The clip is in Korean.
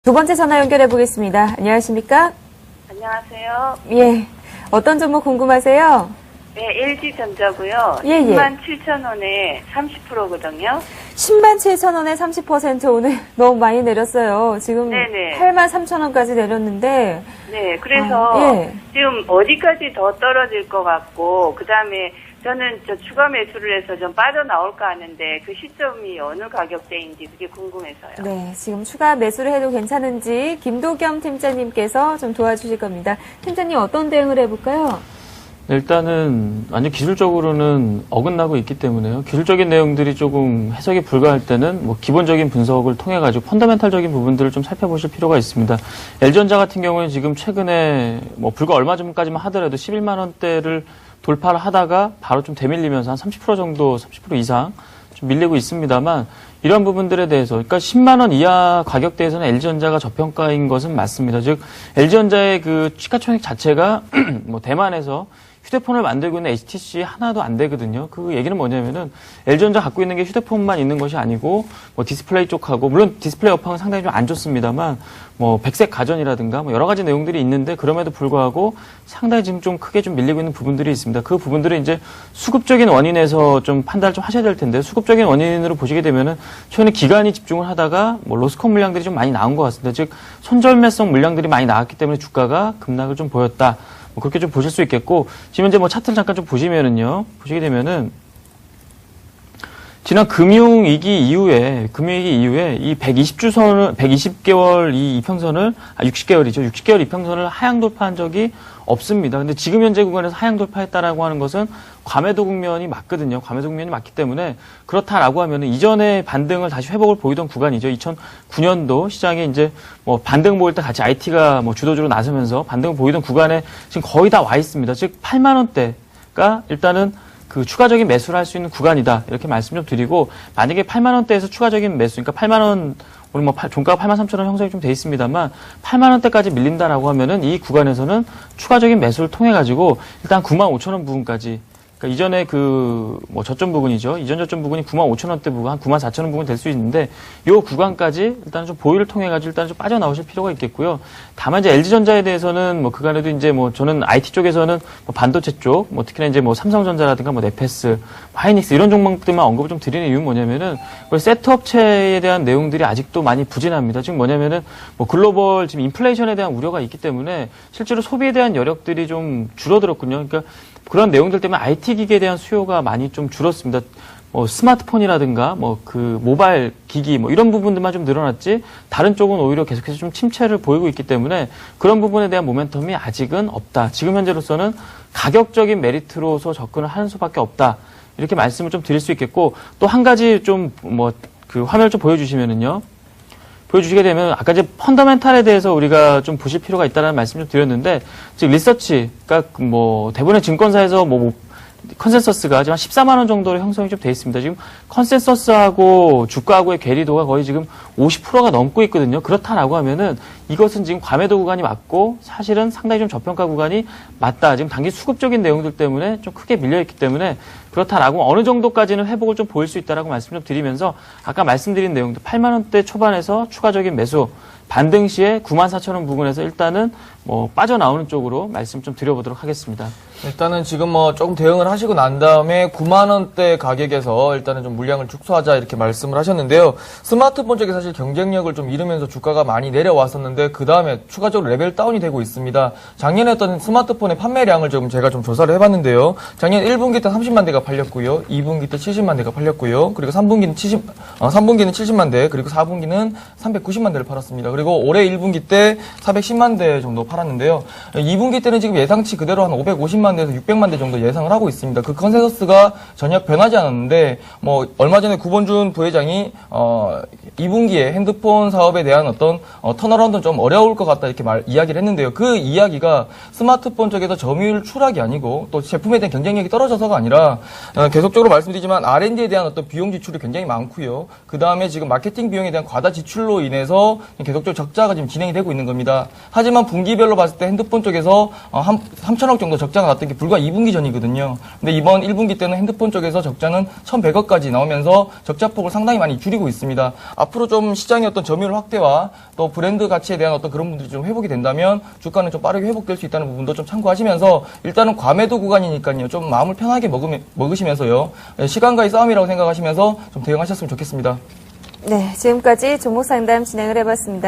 두 번째 전화 연결해 보겠습니다. 안녕하십니까? 안녕하세요. 예. 어떤 종목 궁금하세요? 네, LG전자고요. 예. 107,000원에 30%거든요. 10만 7천 원에 30% 오늘 너무 많이 내렸어요. 지금 네네. 8만 3천 원까지 내렸는데. 네, 그래서 예. 지금 어디까지 더 떨어질 것 같고, 그 다음에 저는 추가 매수를 해서 좀 빠져나올까 하는데 그 시점이 어느 가격대인지 그게 궁금해서요. 네, 지금 추가 매수를 해도 괜찮은지 김도겸 팀장님께서 좀 도와주실 겁니다. 팀장님 어떤 대응을 해볼까요? 일단은 완전 기술적으로는 어긋나고 있기 때문에요. 기술적인 내용들이 조금 해석이 불가할 때는 뭐 기본적인 분석을 통해 가지고 펀더멘탈적인 부분들을 좀 살펴보실 필요가 있습니다. LG전자 같은 경우는 지금 최근에 뭐 불과 얼마 전까지만 하더라도 11만 원대를 돌파를 하다가 바로 좀 되밀리면서 한 30% 정도, 30% 이상 좀 밀리고 있습니다만 이런 부분들에 대해서, 그러니까 10만 원 이하 가격대에서는 LG전자가 저평가인 것은 맞습니다. 즉 LG전자의 그 시가총액 자체가 뭐 대만에서 휴대폰을 만들고 있는 HTC 하나도 안 되거든요. 그 얘기는 뭐냐면은 LG전자 갖고 있는 게 휴대폰만 있는 것이 아니고 뭐 디스플레이 쪽하고, 물론 디스플레이 업황은 상당히 좀 안 좋습니다만 뭐 백색 가전이라든가 뭐 여러 가지 내용들이 있는데 그럼에도 불구하고 상당히 지금 좀 크게 좀 밀리고 있는 부분들이 있습니다. 그 부분들은 이제 수급적인 원인에서 좀 판단을 좀 하셔야 될 텐데, 수급적인 원인으로 보시게 되면은 최근에 기관이 집중을 하다가 뭐 로스컷 물량들이 좀 많이 나온 것 같습니다. 즉 선절매성 물량들이 많이 나왔기 때문에 주가가 급락을 좀 보였다. 뭐 그렇게 좀 보실 수 있겠고, 지금 이제 뭐 차트를 잠깐 좀 보시면은요, 보시게 되면은 지난 금융위기 이후에 이 120개월 이 이평선을, 60개월이죠. 60개월 이평선을 하향 돌파한 적이 없습니다. 근데 지금 현재 구간에서 하향 돌파했다라고 하는 것은 과매도 국면이 맞거든요. 과매도 국면이 맞기 때문에 그렇다라고 하면은 이전에 반등을 다시 회복을 보이던 구간이죠. 2009년도 시장에 이제 뭐 반등 보일 때 같이 IT가 뭐 주도주로 나서면서 반등을 보이던 구간에 지금 거의 다 와 있습니다. 즉 8만 원대가 일단은 그 추가적인 매수를 할 수 있는 구간이다. 이렇게 말씀 좀 드리고, 만약에 8만 원대에서 추가적인 매수, 그러니까 8만 원, 오늘 뭐 종가가 8만 3천 원 형성이 좀 돼 있습니다만 8만 원대까지 밀린다라고 하면은 이 구간에서는 추가적인 매수를 통해 가지고 일단 9만 5천 원 부근까지, 그러니까 이전에 그 뭐 저점 부근이죠. 이전 저점 부근이 9만 5천 원대 부근, 한 9만 4천 원 부근 될 수 있는데 이 구간까지 일단 좀 보유를 통해 가지고 일단 좀 빠져나오실 필요가 있겠고요. 다만 이제 LG전자에 대해서는 뭐 그간에도 이제 뭐 저는 IT 쪽에서는 뭐 반도체 쪽, 뭐 특히나 이제 뭐 삼성전자라든가 뭐 네페스, 하이닉스 이런 종목들만 언급을 좀 드리는 이유는 뭐냐면은 세트업체에 대한 내용들이 아직도 많이 부진합니다. 지금 뭐냐면은 뭐 글로벌 지금 인플레이션에 대한 우려가 있기 때문에 실제로 소비에 대한 여력들이 좀 줄어들었군요. 그러니까 그런 내용들 때문에 IT 기기에 대한 수요가 많이 좀 줄었습니다. 뭐 스마트폰이라든가 뭐 그 모바일 기기 뭐 이런 부분들만 좀 늘어났지, 다른 쪽은 오히려 계속해서 좀 침체를 보이고 있기 때문에 그런 부분에 대한 모멘텀이 아직은 없다. 지금 현재로서는 가격적인 메리트로서 접근을 하는 수밖에 없다. 이렇게 말씀을 좀 드릴 수 있겠고, 또 한 가지 좀 뭐 그 화면을 좀 보여주시게 되면 아까 이제 펀더멘탈에 대해서 우리가 좀 보실 필요가 있다는 말씀 좀 드렸는데, 즉 리서치, 그러니까 뭐 대부분의 증권사에서 뭐 컨센서스가 지금 한 14만 원 정도로 형성이 좀 돼 있습니다. 지금 컨센서스하고 주가하고의 괴리도가 거의 지금 50%가 넘고 있거든요. 그렇다라고 하면은 이것은 지금 과매도 구간이 맞고 사실은 상당히 좀 저평가 구간이 맞다. 지금 단기 수급적인 내용들 때문에 좀 크게 밀려있기 때문에 그렇다라고 어느 정도까지는 회복을 좀 보일 수 있다라고 말씀 좀 드리면서, 아까 말씀드린 내용들 8만 원대 초반에서 추가적인 매수, 반등 시에 9만 4천 원 부근에서 일단은 뭐 빠져나오는 쪽으로 말씀 좀 드려보도록 하겠습니다. 일단은 지금 뭐 조금 대응을 하시고 난 다음에 9만 원대 가격에서 일단은 좀 물량을 축소하자 이렇게 말씀을 하셨는데요. 스마트폰 쪽에 사실 경쟁력을 좀 잃으면서 주가가 많이 내려왔었는데 그 다음에 추가적으로 레벨 다운이 되고 있습니다. 작년에 했던 스마트폰의 판매량을 좀 제가 좀 조사를 해봤는데요. 작년 1분기 때 30만 대가 팔렸고요. 2분기 때 70만 대가 팔렸고요. 그리고 3분기는 70만 대, 그리고 4분기는 390만 대를 팔았습니다. 그리고 올해 1분기 때 410만 대 정도 팔았는데요. 2분기 때는 지금 예상치 그대로 한 550만 대에서 600만 대 정도 예상을 하고 있습니다. 그 컨센서스가 전혀 변하지 않았는데, 뭐 얼마 전에 구본준 부회장이 2분기에 핸드폰 사업에 대한 어떤 턴어라운드는 좀 어려울 것 같다 이렇게 이야기를 했는데요. 그 이야기가 스마트폰 쪽에서 점유율 추락이 아니고 또 제품에 대한 경쟁력이 떨어져서가 아니라 계속적으로 말씀드리지만 R&D에 대한 어떤 비용 지출이 굉장히 많고요. 그 다음에 지금 마케팅 비용에 대한 과다 지출로 인해서 계속적으로 적자가 지금 진행이 되고 있는 겁니다. 하지만 분기별 분기별로 봤을 때 핸드폰 쪽에서 3천억 정도 적자가 났던 게 불과 2분기 전이거든요. 근데 이번 1분기 때는 핸드폰 쪽에서 적자는 1,100억까지 나오면서 적자폭을 상당히 많이 줄이고 있습니다. 앞으로 좀 시장의 어떤 점유율 확대와 또 브랜드 가치에 대한 어떤 그런 부분들이 좀 회복이 된다면 주가는 좀 빠르게 회복될 수 있다는 부분도 좀 참고하시면서 일단은 과매도 구간이니까요. 좀 마음을 편하게 먹으시면서요. 시간과의 싸움이라고 생각하시면서 좀 대응하셨으면 좋겠습니다. 네, 지금까지 종목 상담 진행을 해봤습니다.